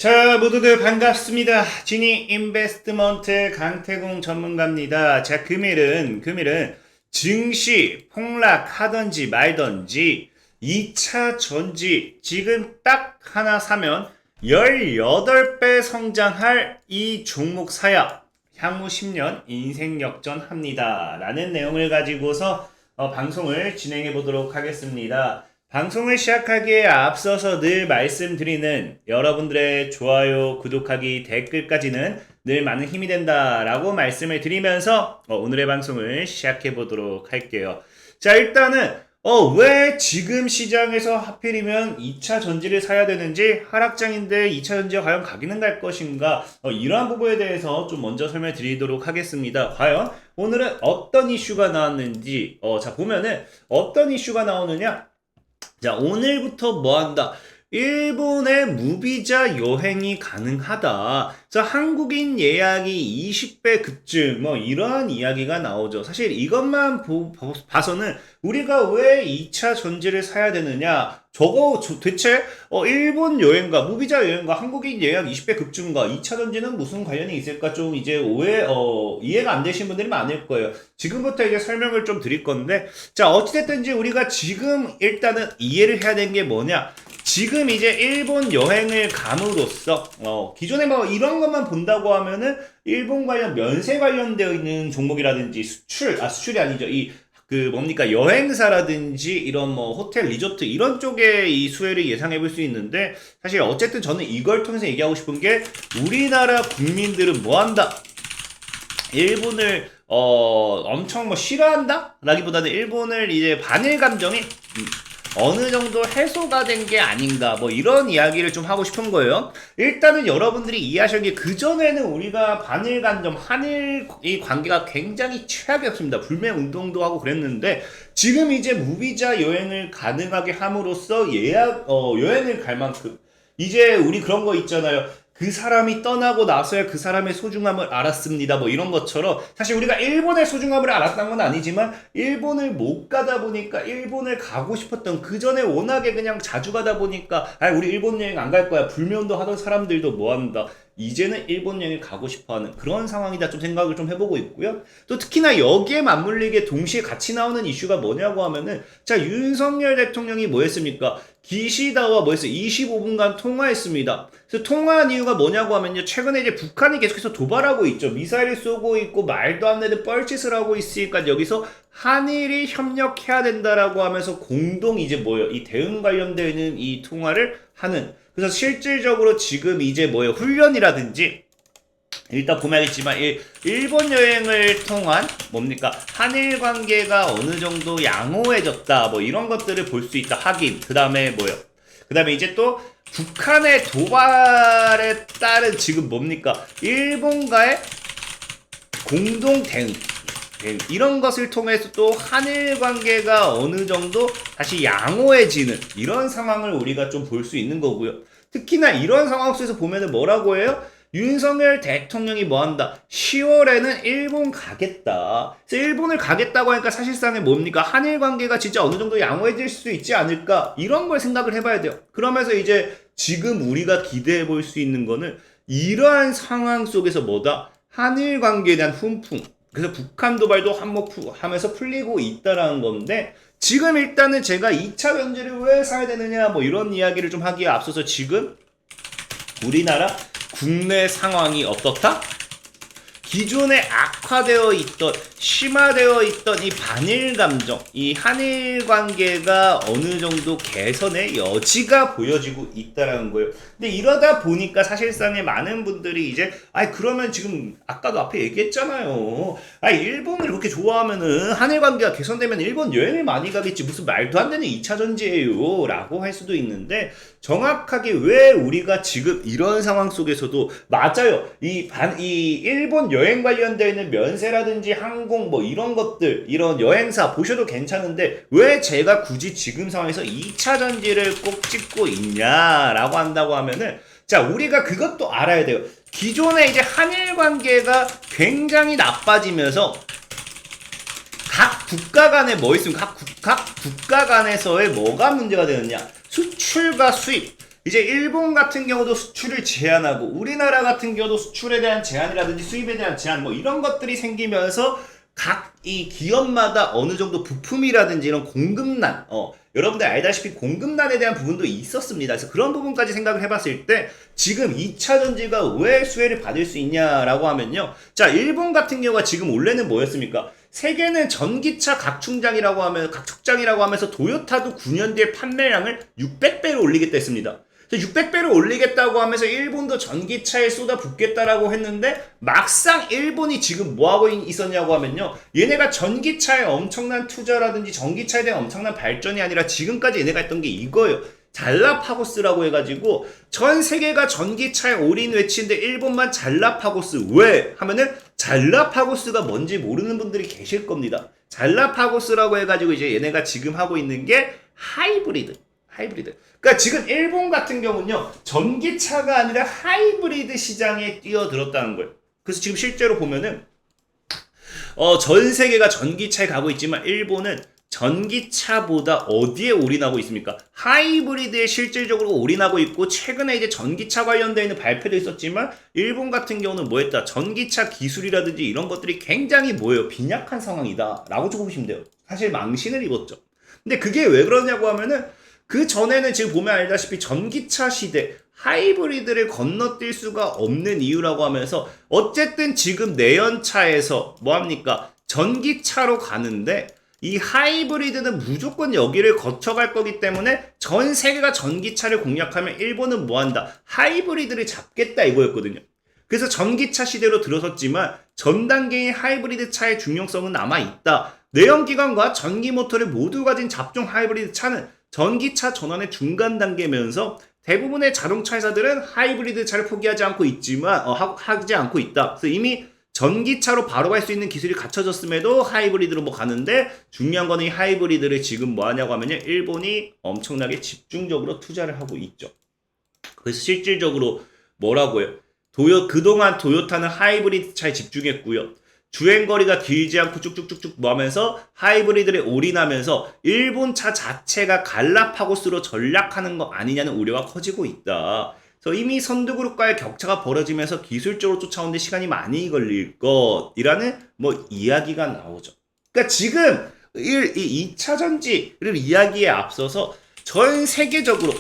자, 모두들 반갑습니다. 지니 인베스트먼트 강태공 전문가입니다. 자, 금일은 증시 폭락하던지 말던지 2차 전지 지금 딱 하나 사면 18배 성장할 이 종목 사야 향후 10년 인생 역전합니다. 라는 내용을 가지고서 방송을 진행해 보도록 하겠습니다. 방송을 시작하기에 앞서서 늘 말씀드리는 여러분들의 좋아요, 구독하기, 댓글까지는 늘 많은 힘이 된다라고 말씀을 드리면서 오늘의 방송을 시작해 보도록 할게요. 자, 일단은 왜 지금 시장에서 하필이면 2차 전지를 사야 되는지, 하락장인데 2차 전지가 과연 가기는 갈 것인가, 이러한 부분에 대해서 좀 먼저 설명드리도록 하겠습니다. 과연 오늘은 어떤 이슈가 나왔는지, 자, 보면은 어떤 이슈가 나오느냐. 자, 오늘부터 뭐 한다? 일본의 무비자 여행이 가능하다. 자, 한국인 예약이 20배 급증, 뭐 이러한 이야기가 나오죠. 사실 이것만 봐서는 우리가 왜 2차 전지를 사야 되느냐? 대체 일본 여행과 무비자 여행과 한국인 예약 20배 급증과 2차 전지는 무슨 관련이 있을까? 좀 이제 이해가 안 되신 분들이 많을 거예요. 지금부터 이제 설명을 좀 드릴 건데, 자, 어찌됐든지 우리가 지금 일단은 이해를 해야 되는 게 뭐냐? 지금 이제 일본 여행을 감으로써 기존에 뭐 이런 것만 본다고 하면은 일본 관련 면세 관련되어 있는 종목이라든지 수출이 아니죠. 여행사라든지 이런 뭐 호텔 리조트 이런 쪽에 이 수혜를 예상해 볼 수 있는데, 사실 어쨌든 저는 이걸 통해서 얘기하고 싶은 게, 우리나라 국민들은 뭐 한다? 일본을 엄청 뭐 싫어한다? 라기보다는 일본을 이제 반일 감정이 어느 정도 해소가 된 게 아닌가, 뭐 이런 이야기를 좀 하고 싶은 거예요. 일단은 여러분들이 이해하셔야 게, 그전에는 우리가 반일 간점, 한일 이 관계가 굉장히 최악이었습니다. 불매 운동도 하고 그랬는데, 지금 이제 무비자 여행을 가능하게 함으로써 여행을 갈 만큼, 이제 우리 그런 거 있잖아요. 그 사람이 떠나고 나서야 그 사람의 소중함을 알았습니다. 뭐 이런 것처럼, 사실 우리가 일본의 소중함을 알았던 건 아니지만, 일본을 못 가다 보니까 일본을 가고 싶었던, 그 전에 워낙에 그냥 자주 가다 보니까, 우리 일본 여행 안 갈 거야. 불매운동 하던 사람들도 뭐 한다. 이제는 일본 여행을 가고 싶어하는 그런 상황이다, 좀 생각을 좀 해보고 있고요. 또 특히나 여기에 맞물리게 동시에 같이 나오는 이슈가 뭐냐고 하면은, 자, 윤석열 대통령이 뭐 했습니까? 기시다와 뭐 했어요? 25분간 통화했습니다. 그래서 통화한 이유가 뭐냐고 하면요, 최근에 이제 북한이 계속해서 도발하고 있죠. 미사일을 쏘고 있고 말도 안 되는 뻘짓을 하고 있으니까 여기서 한일이 협력해야 된다라고 하면서 공동 이제 이 대응 관련되는 이 통화를 하는. 그래서 실질적으로 지금 이제 훈련이라든지, 일단 보면 알겠지만 일본 여행을 통한 한일 관계가 어느 정도 양호해졌다, 뭐 이런 것들을 볼 수 있다. 확인. 그 다음에 그 다음에 이제 또 북한의 도발에 따른 지금 일본과의 공동 대응, 이런 것을 통해서 또 한일 관계가 어느 정도 다시 양호해지는 이런 상황을 우리가 좀 볼 수 있는 거고요. 특히나 이런 상황 속에서 보면은 뭐라고 해요? 윤석열 대통령이 뭐 한다? 10월에는 일본 가겠다. 그래서 일본을 가겠다고 하니까 사실상은 한일 관계가 진짜 어느 정도 양호해질 수 있지 않을까? 이런 걸 생각을 해봐야 돼요. 그러면서 이제 지금 우리가 기대해 볼 수 있는 거는, 이러한 상황 속에서 한일 관계에 대한 훈풍. 그래서 북한 도발도 하면서 풀리고 있다라는 건데, 지금 일단은 제가 2차 전지를 왜 사야 되느냐, 뭐 이런 이야기를 좀 하기에 앞서서, 지금 우리나라 국내 상황이 어떻다? 기존에 악화되어 있던, 심화되어 있던 이 반일 감정, 이 한일 관계가 어느 정도 개선의 여지가 보여지고 있다라는 거예요. 근데 이러다 보니까 사실상에 많은 분들이 이제, 그러면 지금 아까도 앞에 얘기했잖아요. 일본을 그렇게 좋아하면은 한일 관계가 개선되면 일본 여행을 많이 가겠지. 무슨 말도 안 되는 2차 전지예요. 라고 할 수도 있는데, 정확하게 왜 우리가 지금 이런 상황 속에서도, 맞아요. 이 일본 여행 관련되어 있는 면세라든지 항공 뭐 이런 것들, 이런 여행사 보셔도 괜찮은데, 왜 제가 굳이 지금 상황에서 2차 전지를 꼭 찍고 있냐라고 한다고 하면은, 자, 우리가 그것도 알아야 돼요. 기존에 이제 한일 관계가 굉장히 나빠지면서 각 국가 간에 뭐 있으면 각 국가 간에서의 뭐가 문제가 되느냐? 수출과 수입. 이제 일본 같은 경우도 수출을 제한하고 우리나라 같은 경우도 수출에 대한 제한이라든지 수입에 대한 제한 뭐 이런 것들이 생기면서 각 이 기업마다 어느 정도 부품이라든지 이런 공급난 여러분들 알다시피 공급난에 대한 부분도 있었습니다. 그래서 그런 부분까지 생각을 해봤을 때 지금 2차 전지가 왜 수혜를 받을 수 있냐라고 하면요. 자, 일본 같은 경우가 지금 원래는 뭐였습니까? 세계는 전기차 각축장이라고 하면서 도요타도 9년 뒤에 판매량을 600배로 올리겠다 했습니다. 600배로 올리겠다고 하면서 일본도 전기차에 쏟아붓겠다라고 했는데 막상 일본이 지금 뭐하고 있었냐고 하면요. 얘네가 전기차에 엄청난 투자라든지 전기차에 대한 엄청난 발전이 아니라 지금까지 얘네가 했던 게 이거예요. 잘라파고스라고 해가지고 전 세계가 전기차에 올인 외치는데 일본만 잘라파고스. 왜? 하면은 잘라파고스가 뭔지 모르는 분들이 계실 겁니다. 잘라파고스라고 해가지고 이제 얘네가 지금 하고 있는 게 하이브리드. 그러니까 지금 일본 같은 경우는요. 전기차가 아니라 하이브리드 시장에 뛰어들었다는 거예요. 그래서 지금 실제로 보면은 전 세계가 전기차에 가고 있지만 일본은 전기차보다 어디에 올인하고 있습니까? 하이브리드에 실질적으로 올인하고 있고 최근에 이제 전기차 관련되어 있는 발표도 있었지만 일본 같은 경우는 뭐 했다? 전기차 기술이라든지 이런 것들이 굉장히 뭐예요? 빈약한 상황이다 라고 좀 보시면 돼요. 사실 망신을 입었죠. 근데 그게 왜 그러냐고 하면은 그 전에는 지금 보면 알다시피 전기차 시대 하이브리드를 건너뛸 수가 없는 이유라고 하면서 어쨌든 지금 내연차에서 뭐합니까? 전기차로 가는데 이 하이브리드는 무조건 여기를 거쳐갈 거기 때문에 전 세계가 전기차를 공략하면 일본은 뭐한다? 하이브리드를 잡겠다 이거였거든요. 그래서 전기차 시대로 들어섰지만 전 단계인 하이브리드 차의 중요성은 남아있다. 내연기관과 전기 모터를 모두 가진 잡종 하이브리드 차는 전기차 전환의 중간 단계면서 대부분의 자동차 회사들은 하이브리드 차를 포기하지 않고 있지만 하지 않고 있다. 그래서 이미 전기차로 바로 갈 수 있는 기술이 갖춰졌음에도 하이브리드로 뭐 가는데 중요한 거는 이 하이브리드를 지금 뭐 하냐고 하면요. 일본이 엄청나게 집중적으로 투자를 하고 있죠. 그래서 실질적으로 뭐라고요? 그동안 도요타는 하이브리드 차에 집중했고요. 주행거리가 길지 않고 쭉쭉쭉쭉 뭐 하면서 하이브리드를 올인하면서 일본 차 자체가 갈라파고스로 전락하는 거 아니냐는 우려가 커지고 있다. 그래서 이미 선두그룹과의 격차가 벌어지면서 기술적으로 쫓아오는데 시간이 많이 걸릴 것이라는 뭐 이야기가 나오죠. 그러니까 지금 이 2차 전지를 이야기에 앞서서 전 세계적으로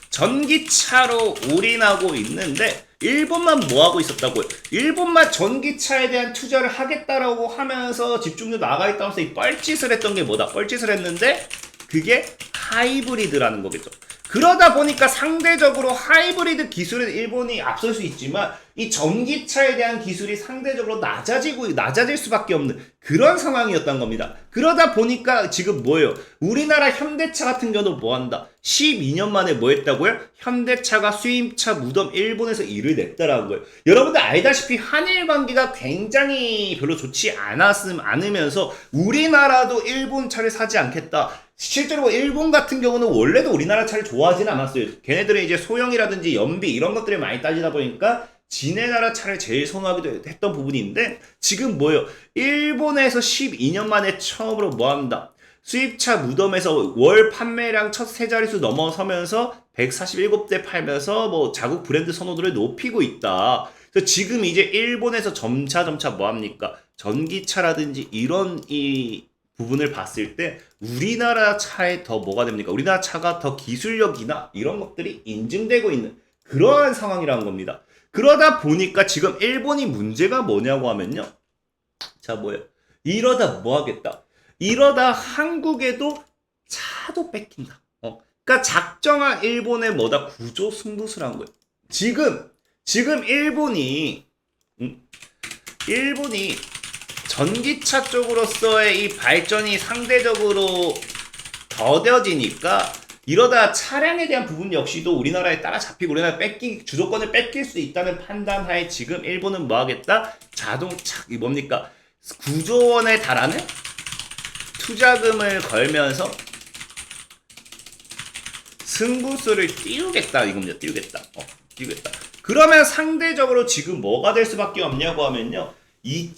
전기차로 올인하고 있는데 일본만 뭐하고 있었다고요? 일본만 전기차에 대한 투자를 하겠다라고 하면서 집중력 나가 있다면서 이 뻘짓을 했던 게 뭐다? 뻘짓을 했는데 그게 하이브리드라는 거겠죠. 그러다 보니까 상대적으로 하이브리드 기술은 일본이 앞설 수 있지만 이 전기차에 대한 기술이 상대적으로 낮아질 수밖에 없는 그런 상황이었던 겁니다. 그러다 보니까 지금 뭐예요? 우리나라 현대차 같은 경우도 뭐 한다? 12년 만에 뭐 했다고요? 현대차가 수입차 무덤 일본에서 일을 냈다라는 거예요. 여러분들 알다시피 한일 관계가 굉장히 별로 좋지 않으면서 우리나라도 일본 차를 사지 않겠다. 실제로 일본 같은 경우는 원래도 우리나라 차를 좋아하지는 않았어요. 걔네들은 이제 소형이라든지 연비 이런 것들을 많이 따지다 보니까 지네 나라 차를 제일 선호하기도 했던 부분인데 지금 뭐예요? 일본에서 12년 만에 처음으로 뭐한다? 수입차 무덤에서 월 판매량 첫 세 자릿수 넘어서면서 147대 팔면서 뭐 자국 브랜드 선호도를 높이고 있다. 그래서 지금 이제 일본에서 점차 뭐합니까? 전기차라든지 이런 이 부분을 봤을 때 우리나라 차에 더 뭐가 됩니까? 우리나라 차가 더 기술력이나 이런 것들이 인증되고 있는 그러한 상황이라는 겁니다. 그러다 보니까 지금 일본이 문제가 뭐냐고 하면요. 자, 뭐예요? 이러다 뭐 하겠다? 이러다 한국에도 차도 뺏긴다. 그러니까 작정한 일본의 뭐다? 구조 승부수란 거예요. 지금 일본이 전기차 쪽으로서의 이 발전이 상대적으로 더뎌지니까 이러다 차량에 대한 부분 역시도 우리나라에 따라잡히고 우리나라 주도권을 뺏길 수 있다는 판단하에 지금 일본은 뭐 하겠다? 자동차 뭡니까? 9조 원에 달하는 투자금을 걸면서 승부수를 띄우겠다 이겁니다. 띄우겠다. 그러면 상대적으로 지금 뭐가 될 수밖에 없냐고 하면요. 이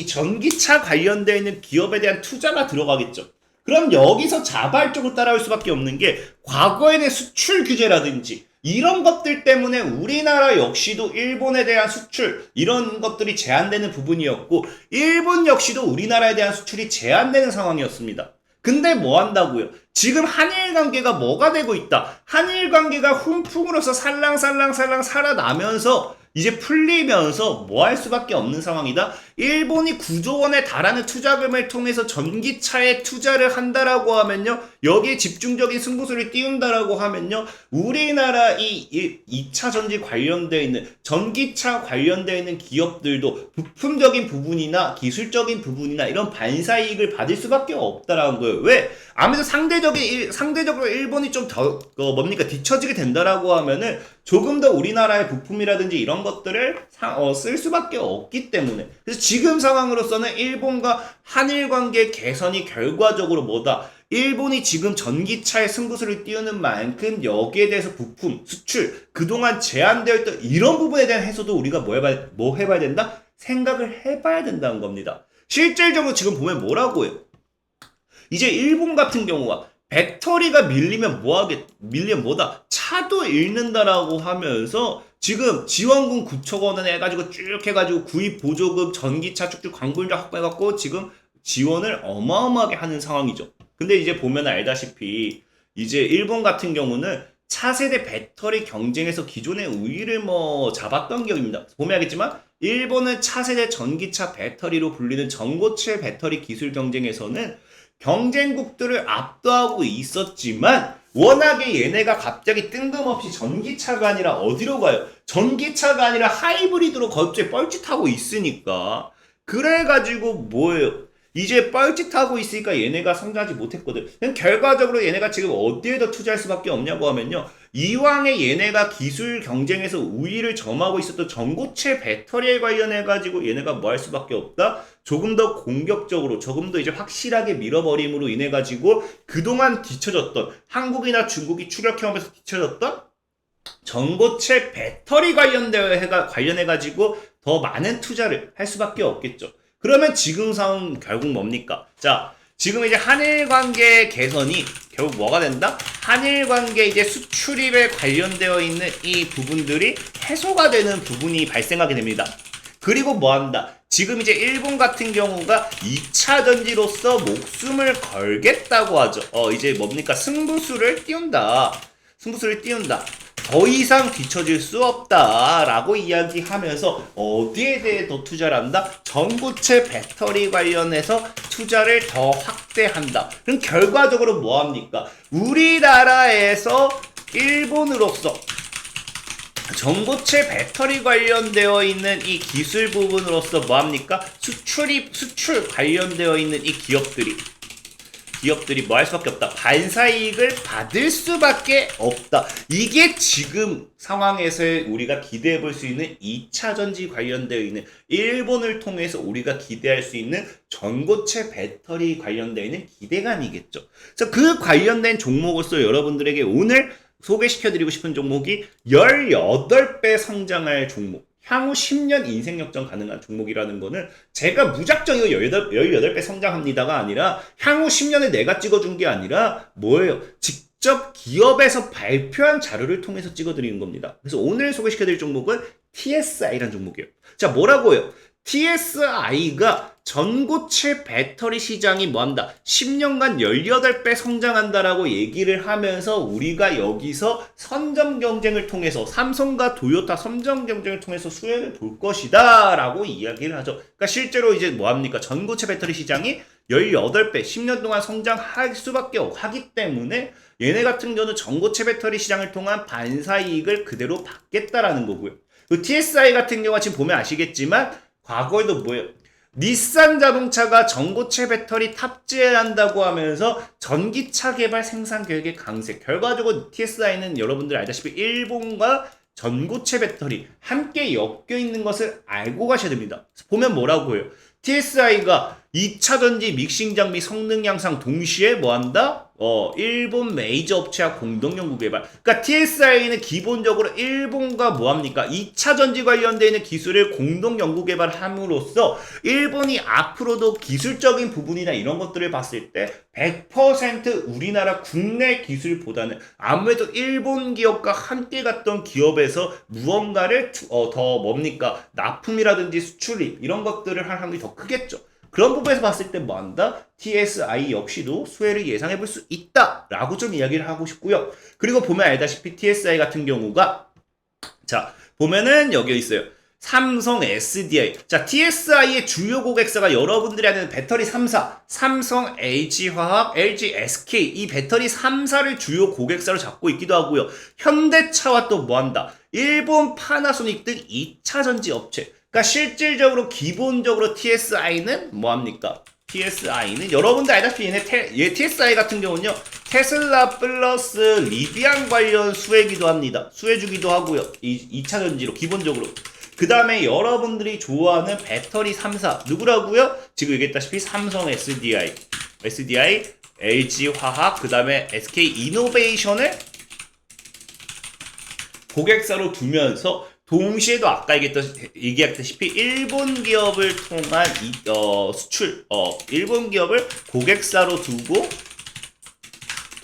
전기차 관련되어 있는 기업에 대한 투자가 들어가겠죠. 그럼 여기서 자발적으로 따라올 수밖에 없는 게 과거에는 수출 규제라든지 이런 것들 때문에 우리나라 역시도 일본에 대한 수출 이런 것들이 제한되는 부분이었고 일본 역시도 우리나라에 대한 수출이 제한되는 상황이었습니다. 근데 뭐 한다고요? 지금 한일 관계가 뭐가 되고 있다. 한일 관계가 훈풍으로서 살랑살랑 살아나면서 이제 풀리면서 뭐 할 수밖에 없는 상황이다. 일본이 9조 원에 달하는 투자금을 통해서 전기차에 투자를 한다라고 하면요. 여기에 집중적인 승부수를 띄운다라고 하면요. 우리나라 이 2차 전지 관련되어 있는 전기차 관련되어 있는 기업들도 부품적인 부분이나 기술적인 부분이나 이런 반사이익을 받을 수밖에 없다라는 거예요. 왜? 아무래도 상대적으로 일본이 좀 더 뒤처지게 된다라고 하면은 조금 더 우리나라의 부품이라든지 이런 것들을 쓸 수밖에 없기 때문에. 그래서 지금 상황으로서는 일본과 한일 관계 개선이 결과적으로 뭐다? 일본이 지금 전기차에 승부수를 띄우는 만큼 여기에 대해서 부품, 수출, 그동안 제한되어 있던 이런 부분에 대한 해소도 우리가 뭐 해봐야 된다? 생각을 해봐야 된다는 겁니다. 실질적으로 지금 보면 뭐라고 해요? 이제 일본 같은 경우가 배터리가 밀리면 밀리면 뭐다? 차도 잃는다라고 하면서 지금 지원금 9조 원을 해가지고 쭉 해가지고 구입 보조금 전기차 쭉쭉 광분자 확보해갖고 지금 지원을 어마어마하게 하는 상황이죠. 근데 이제 보면 알다시피 이제 일본 같은 경우는 차세대 배터리 경쟁에서 기존의 우위를 잡았던 기업입니다. 보면 알겠지만 일본은 차세대 전기차 배터리로 불리는 전고체 배터리 기술 경쟁에서는 경쟁국들을 압도하고 있었지만 워낙에 얘네가 갑자기 뜬금없이 전기차가 아니라 어디로 가요? 전기차가 아니라 하이브리드로 갑자기 뻘짓하고 있으니까 그래가지고 뭐예요? 이제 뻘짓하고 있으니까 얘네가 성장하지 못했거든. 결과적으로 얘네가 지금 어디에 더 투자할 수밖에 없냐고 하면요. 이왕에 얘네가 기술 경쟁에서 우위를 점하고 있었던 전고체 배터리에 관련해가지고 얘네가 뭐 할 수밖에 없다? 조금 더 공격적으로, 조금 더 이제 확실하게 밀어버림으로 인해가지고 그동안 뒤쳐졌던 한국이나 중국이 추격해오면서 뒤쳐졌던 전고체 배터리 관련해가지고 더 많은 투자를 할 수밖에 없겠죠. 그러면 지금 상황 결국 뭡니까? 자, 지금 이제 한일 관계 개선이 결국 뭐가 된다? 한일 관계 이제 수출입에 관련되어 있는 이 부분들이 해소가 되는 부분이 발생하게 됩니다. 그리고 뭐 한다? 지금 이제 일본 같은 경우가 2차 전지로서 목숨을 걸겠다고 하죠. 이제 뭡니까? 승부수를 띄운다. 더 이상 뒤처질 수 없다라고 이야기하면서 어디에 대해 더 투자를 한다? 전고체 배터리 관련해서 투자를 더 확대한다. 그럼 결과적으로 뭐합니까? 우리나라에서 일본으로서 전고체 배터리 관련되어 있는 이 기술 부분으로서 뭐합니까? 수출 관련되어 있는 이 기업들이 뭐 할 수밖에 없다. 반사이익을 받을 수밖에 없다. 이게 지금 상황에서 우리가 기대해 볼 수 있는 2차 전지 관련되어 있는 일본을 통해서 우리가 기대할 수 있는 전고체 배터리 관련되어 있는 기대감이겠죠. 그래서 그 관련된 종목으로서 여러분들에게 오늘 소개시켜드리고 싶은 종목이 18배 성장할 종목. 향후 10년 인생 역전 가능한 종목이라는 거는 제가 무작정 이거 18배 성장합니다가 아니라 향후 10년에 내가 찍어준 게 아니라 뭐예요? 직접 기업에서 발표한 자료를 통해서 찍어드리는 겁니다. 그래서 오늘 소개시켜드릴 종목은 TSI라는 종목이에요. 자, 뭐라고 해요? TSI가 전고체 배터리 시장이 뭐한다? 10년간 18배 성장한다라고 얘기를 하면서 우리가 여기서 선점 경쟁을 통해서 삼성과 도요타 선점 경쟁을 통해서 수혜를 볼 것이다 라고 이야기를 하죠. 그러니까 실제로 이제 뭐합니까? 전고체 배터리 시장이 18배 10년 동안 성장할 수밖에 하기 때문에 얘네 같은 경우는 전고체 배터리 시장을 통한 반사이익을 그대로 받겠다라는 거고요. 그 TSI 같은 경우가 지금 보면 아시겠지만 과거에도 뭐예요? 닛산 자동차가 전고체 배터리 탑재한다고 하면서 전기차 개발 생산 계획의 강세. 결과적으로 TSI는 여러분들 알다시피 일본과 전고체 배터리 함께 엮여 있는 것을 알고 가셔야 됩니다. 보면 뭐라고 해요? TSI가 2차 전지 믹싱 장비 성능 향상 동시에 뭐한다? 일본 메이저 업체와 공동 연구 개발. 그러니까 TSI는 기본적으로 일본과 뭐합니까? 2차 전지 관련되어 있는 기술을 공동 연구 개발함으로써 일본이 앞으로도 기술적인 부분이나 이런 것들을 봤을 때 100% 우리나라 국내 기술보다는 아무래도 일본 기업과 함께 갔던 기업에서 무언가를 더 뭡니까? 납품이라든지 수출입 이런 것들을 할 확률이 더 크겠죠. 그런 부분에서 봤을 때 뭐한다? TSI 역시도 수혜를 예상해 볼 수 있다 라고 좀 이야기를 하고 싶고요. 그리고 보면 알다시피 TSI 같은 경우가 자 보면은 여기 있어요. 삼성 SDI. 자, TSI의 주요 고객사가 여러분들이 아는 배터리 3사, 삼성, LG화학, LG, SK 이 배터리 3사를 주요 고객사로 잡고 있기도 하고요. 현대차와 또 뭐한다? 일본 파나소닉 등 2차 전지 업체. 그러니까 실질적으로 기본적으로 TSI는 뭐합니까? TSI는 여러분들 알다시피 얘 TSI 같은 경우는요. 테슬라 플러스 리비안 관련 수혜기도 합니다. 수혜주기도 하고요. 2차 전지로 기본적으로. 그 다음에 여러분들이 좋아하는 배터리 3사 누구라고요? 지금 얘기했다시피 삼성 SDI, LG화학, 그 다음에 SK이노베이션을 고객사로 두면서 동시에도 아까 얘기했다시피 일본 기업을 통한 수출, 일본 기업을 고객사로 두고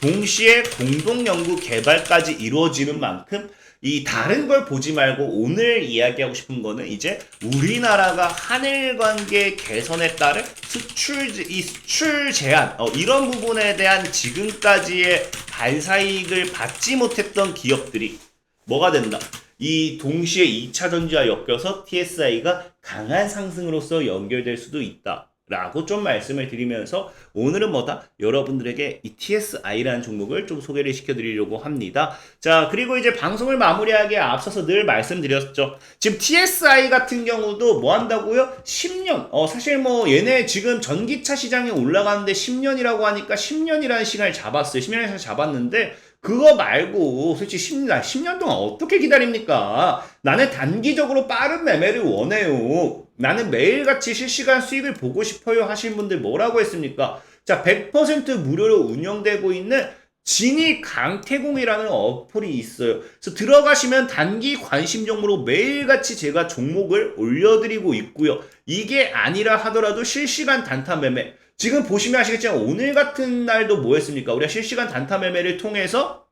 동시에 공동 연구 개발까지 이루어지는 만큼 이 다른 걸 보지 말고 오늘 이야기하고 싶은 거는 이제 우리나라가 한일 관계 개선에 따른 수출 제한 이런 부분에 대한 지금까지의 발사익을 받지 못했던 기업들이 뭐가 된다? 이 동시에 2차 전지와 엮여서 TSI가 강한 상승으로서 연결될 수도 있다. 라고 좀 말씀을 드리면서 오늘은 뭐다? 여러분들에게 이 TSI라는 종목을 좀 소개를 시켜드리려고 합니다. 자, 그리고 이제 방송을 마무리하기에 앞서서 늘 말씀드렸죠. 지금 TSI 같은 경우도 뭐 한다고요? 10년. 사실 뭐 얘네 지금 전기차 시장에 올라가는데 10년이라고 하니까 10년이라는 시간을 잡았어요. 10년에서 잡았는데 그거 말고 솔직히 10년 동안 어떻게 기다립니까? 나는 단기적으로 빠른 매매를 원해요. 나는 매일같이 실시간 수익을 보고 싶어요 하신 분들 뭐라고 했습니까? 자, 100% 무료로 운영되고 있는 진이 강태공이라는 어플이 있어요. 그래서 들어가시면 단기 관심 종목으로 매일같이 제가 종목을 올려드리고 있고요. 이게 아니라 하더라도 실시간 단타 매매. 지금 보시면 아시겠지만 오늘 같은 날도 뭐 했습니까? 우리가 실시간 단타 매매를 통해서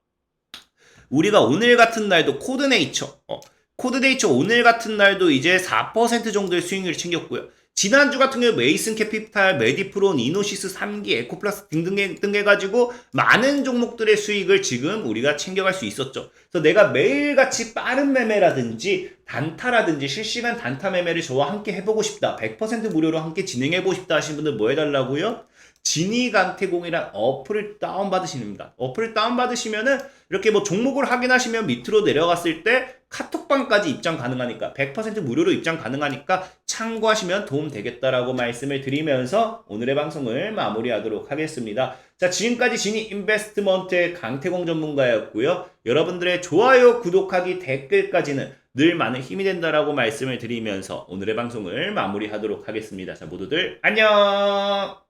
우리가 오늘 같은 날도 코드네이처 오늘 같은 날도 이제 4% 정도의 수익률을 챙겼고요. 지난주 같은 경우 메이슨 캐피탈, 메디프론, 이노시스 3기, 에코플러스 등등 해가지고 많은 종목들의 수익을 지금 우리가 챙겨갈 수 있었죠. 그래서 내가 매일같이 빠른 매매라든지 단타라든지 실시간 단타 매매를 저와 함께 해보고 싶다. 100% 무료로 함께 진행해보고 싶다 하시는 분들 뭐 해달라고요? 지니강태공이란 어플을 다운받으시면 됩니다. 어플을 다운받으시면은 이렇게 뭐 종목을 확인하시면 밑으로 내려갔을 때 카톡방까지 입장 가능하니까 100% 무료로 입장 가능하니까 참고하시면 도움 되겠다라고 말씀을 드리면서 오늘의 방송을 마무리하도록 하겠습니다. 자, 지금까지 지니 인베스트먼트의 강태공 전문가였고요. 여러분들의 좋아요, 구독하기, 댓글까지는 늘 많은 힘이 된다라고 말씀을 드리면서 오늘의 방송을 마무리하도록 하겠습니다. 자, 모두들 안녕!